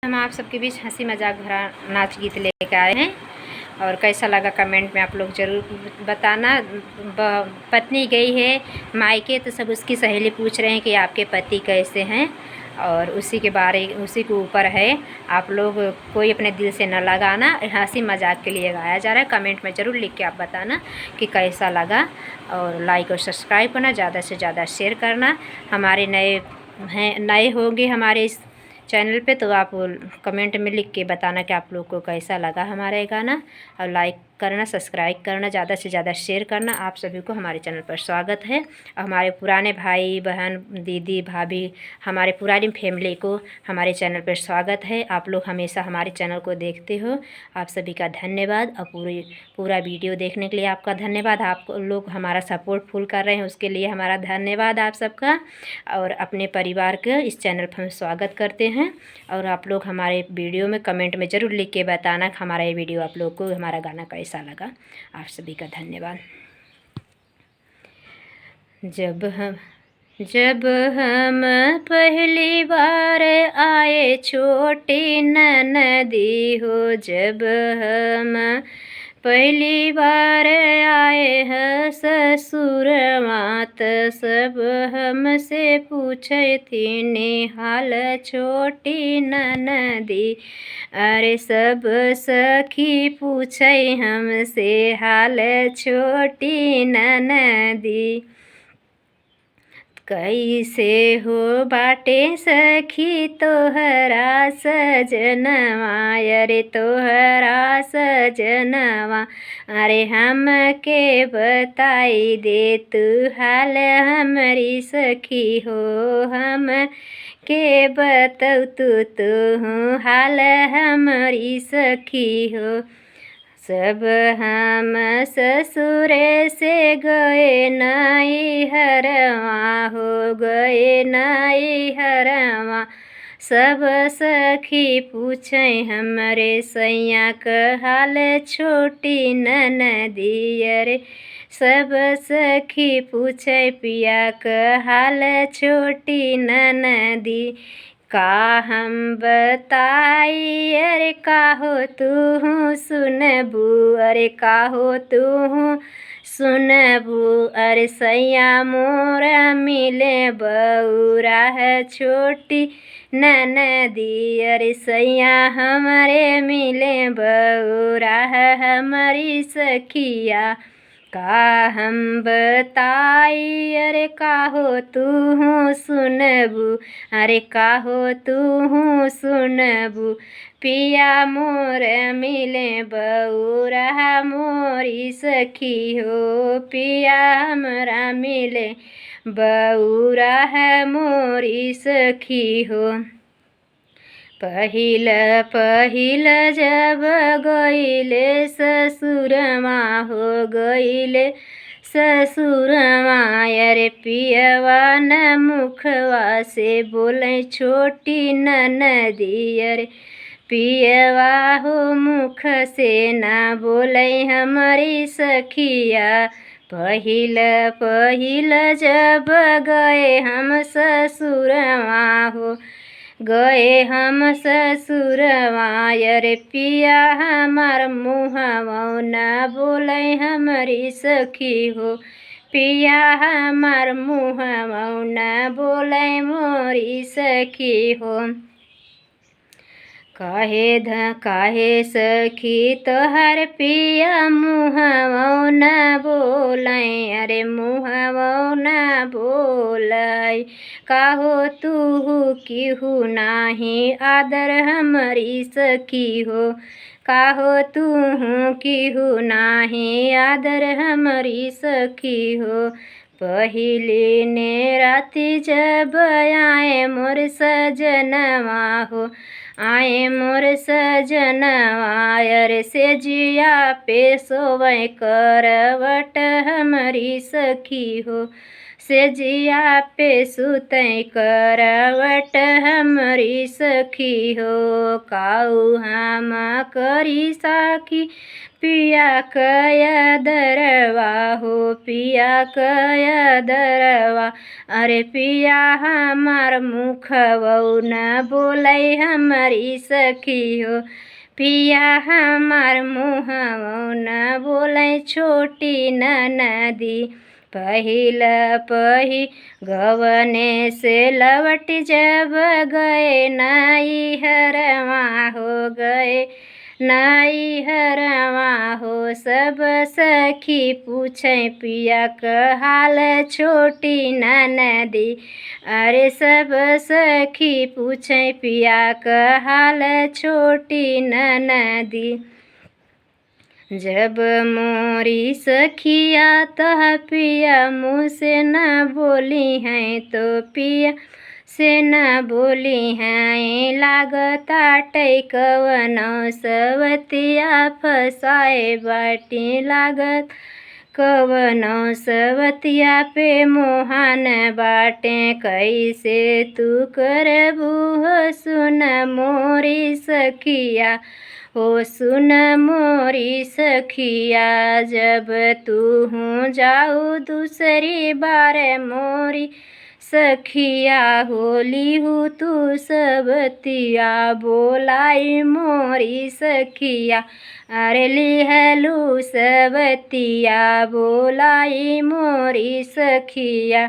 हम आप सबके बीच हंसी मजाक भरा नाच गीत लेकर आए हैं और कैसा लगा कमेंट में आप लोग ज़रूर बताना। पत्नी गई है मायके तो सब उसकी सहेली पूछ रहे हैं कि आपके पति कैसे हैं, और उसी के ऊपर है। आप लोग कोई अपने दिल से न लगाना, हंसी मजाक के लिए गाया जा रहा है। कमेंट में ज़रूर लिख के आप बताना कि कैसा लगा, और लाइक और सब्सक्राइब करना, ज़्यादा से ज़्यादा शेयर करना। हमारे नए होंगे हमारे इस चैनल पे तो आप कमेंट में लिख के बताना कि आप लोग को कैसा लगा हमारा ये गाना, और लाइक करना, सब्सक्राइब करना, ज़्यादा से ज़्यादा शेयर करना। आप सभी को हमारे चैनल पर स्वागत है। हमारे पुराने भाई बहन, दीदी, भाभी, हमारे पुरानी फैमिली को हमारे चैनल पर स्वागत है। आप लोग हमेशा हमारे चैनल को देखते हो, आप सभी का धन्यवाद। और पूरा वीडियो देखने के लिए आपका धन्यवाद। आप लोग हमारा सपोर्ट फुल कर रहे हैं, उसके लिए हमारा धन्यवाद आप सबका। और अपने परिवार के इस चैनल पर हम स्वागत करते हैं। और आप लोग हमारे वीडियो में कमेंट में ज़रूर लिख के बताना कि हमारा ये वीडियो आप लोग को, हमारा गाना कैसा लगा। आप सभी का धन्यवाद। जब हम पहली बार आए छोटी ननदी हो, जब हम पहली बार आए हैं ससुर मात, सब हमसे पूछे थी निहाल छोटी ननदी। अरे सब सखी पूछे हमसे हाल छोटी ननदी। कैसे हो बाटे सखी तोहरा सजनवा, अरे तोहरा सजनवा, अरे हमके बताई दे तू हाल हमारी सखी हो, हम के बताऊ तू हाल हमारी सखी हो। सब हम ससुरे से गए नाई हरवा हो, गए नाई हरवा, सब सखी पूछे हमरे सैया का हाल छोटी ननदी। अरे सब सखी पूछे पिया का हाल छोटी ननदी। का हम बताई अरे काहो तू सुनबू, अरे काहो तू सुनबू, अरे सैया मोरा मिले बौरा है छोटी ननदी। अरे सैया हमारे मिले बौरा है हमारी सखिया। का हम बताई अरे काहो तू सुनबू, अरे काहो तू सुनबू, पिया मोर मिले बौरा मोरी सखी हो, पिया हमरा मिले बौरा है मोरी सखी हो। पहिल जब गईले ससुरमा हो, गईले ससुरमा, अरे पियवा न मुखवा से बोले छोटी ननदी। अरे पियवा हो मुख से ना बोले हमारी सखिया। पहिल जब गए हम ससुरवा हो, गए हम ससुरवा, अरे पिया हमार मुहवा न बोले हमारी सखी हो, पिया हमार मुहवा न बोले मोरी सखी हो। काहे सखी तोहर पिया मुहवा न बोले, अरे मुहवा न बोले। काहो तू किहू नाही आदर हमारी सखी हो, काहो तू किहू नाही आदर हमारी सखी हो। पहली ने राती जब आए मोर सजनवा हो, आए मोर सजनवा, अरे से जिया पे सोवे करवट हमारी सखी हो, से जिया पे सुतई करवट हमरी सखी हो। काऊ हम करी साखी पिया कया दरवा हो, पिया कया दरवा। अरे पिया हमार मुखवौ न बोलै हमारी सखी हो, पिया हमार मुहवौ न बोलै छोटी ननदी। पहिल पही गवने से लवट जब गए नैहरवा हो, गए नैहरवा हो। सब सखी पूछे पिया क हाल छोटी ननदी। अरे सब सखी पूछे पिया क हाल छोटी ननदी। जब मोरी सखिया तह पिया मुँह से न बोली हैं, तो पिया से न बोली हैं। लागताटे कवनो सवतिया फसाए बाटी, लागत कवनो सवतिया पे मोहन बाटे। कैसे तू करबू हो सुन मोरी सखिया हो, सुन मोरी सखिया। जब तू हूँ जाऊ दूसरी बार मोरी सखिया होली हूँ तू सबतिया बोलाई मोरी सखिया। अरे लिहलू सबतिया बोलाई मोरी सखिया।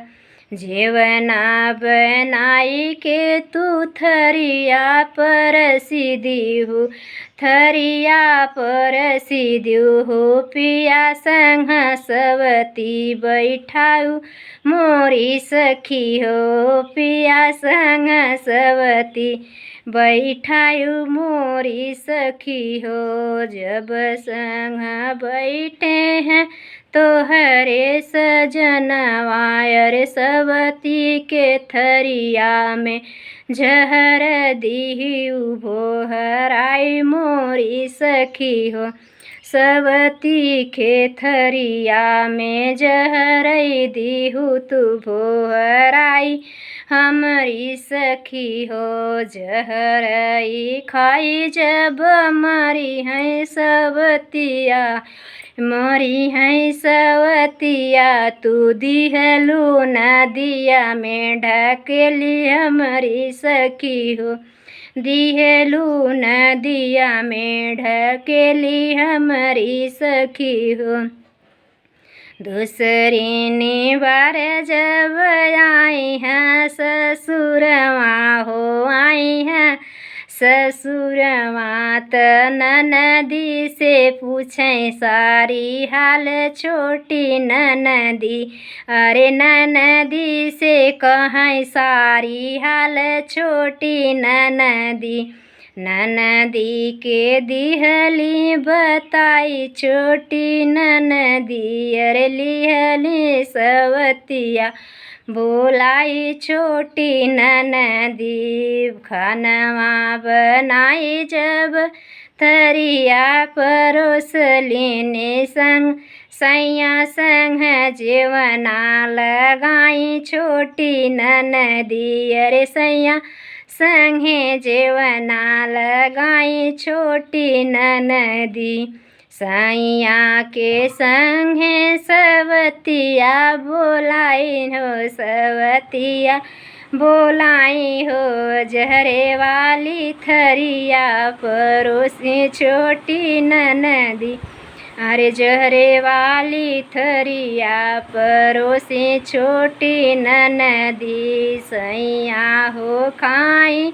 जेवना बनाई के तू थरिया परसी दिहु, थरिया परसी दिहु। पिया संग सवती बैठाऊ मोरी सखी हो, पिया संग सवती बैठायु मोरी सखी हो। जब संग बैठे हैं तो हरे सजनवा, अरे सवती के थरिया में जहर दीहु भोहराई मोरी सखी हो। सवती के थरिया में जहर दीहु तू भोहराई हमारी सखी हो। जहरई खाई जब मरी है सवतिया, मरी है सवतिया। तू दिहलू नदिया में ढकेली हमारी सखी हो, दिहलू नदिया में ढकेली हमारी सखी हो। दूसरी निवार जब आई हैं ससुरवा हो, आई हैं ससुरवा। त ननदी से पूछे सारी हाल छोटी ननदी। अरे ननदी से कहें सारी हाल छोटी ननदी। ननदी के दिहली बताई छोटी ननदी। अरे लिहली सवतिया बोलाई छोटी ननदी। खानवा बनाई जब थरिया परोसली ने संग सैया संग जेवना लगाई छोटी ननदी। अरे सैया संगे जेवना लगाई छोटी ननदी। सैया के संगे सवतिया बोलाई हो, सवतिया बोलाई हो। जहरे वाली थरिया परोसी छोटी ननदी। अरे जहरे वाली थरिया परोसी छोटी ननदी। सैया हो खाई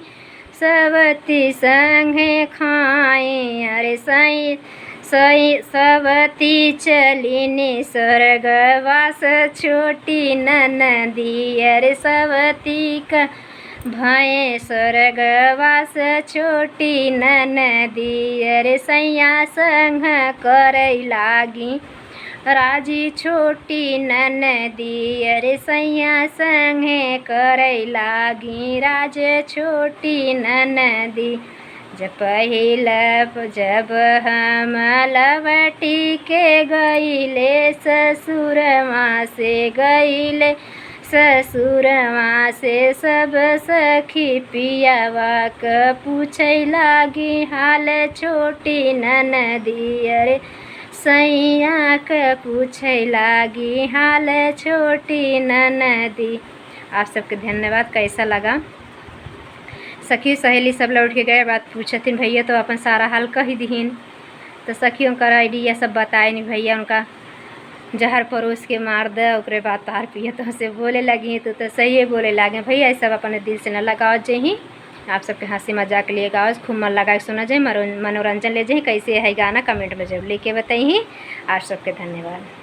सवती संगे खाई। अरे सवती चली स्वर्गवास छोटी ननदी। अरे सवती का भय स्वर्गवास छोटी ननदी। अरे सैया संग करई लागी राजी छोटी ननदी। अरे सैया संगे करई लागी राज छोटी ननदी। जब हम लवटी के गईले ससुरवा से गईले ससुरवा से सब सखी पियावा क पूछे लागी हाल छोटी ननदी अरे सैया क पूछे लागी हाल छोटी ननदी। आप सबके धन्यवाद। कैसा लगा? सखी सहेली सब लौट के गए, बात पूछथिन भैया तो अपन सारा हाल कह दीन। तो सखियों का आइडिया सब बताए नहीं भैया, उनका जहर परोस के मार दे ओकरे बाद तार पिए तो से बोले लगी तो सही बोले लगे भैया। ये सब अपने दिल से न लगाओ जे ही, आप सबके हंसी मजाक लिए गाओ, खूब मन लगा के सुना जाए, मनोरंजन ले जाए। कैसे है गाना कमेंट में जरूर लिख के बताइए। आप सबके धन्यवाद।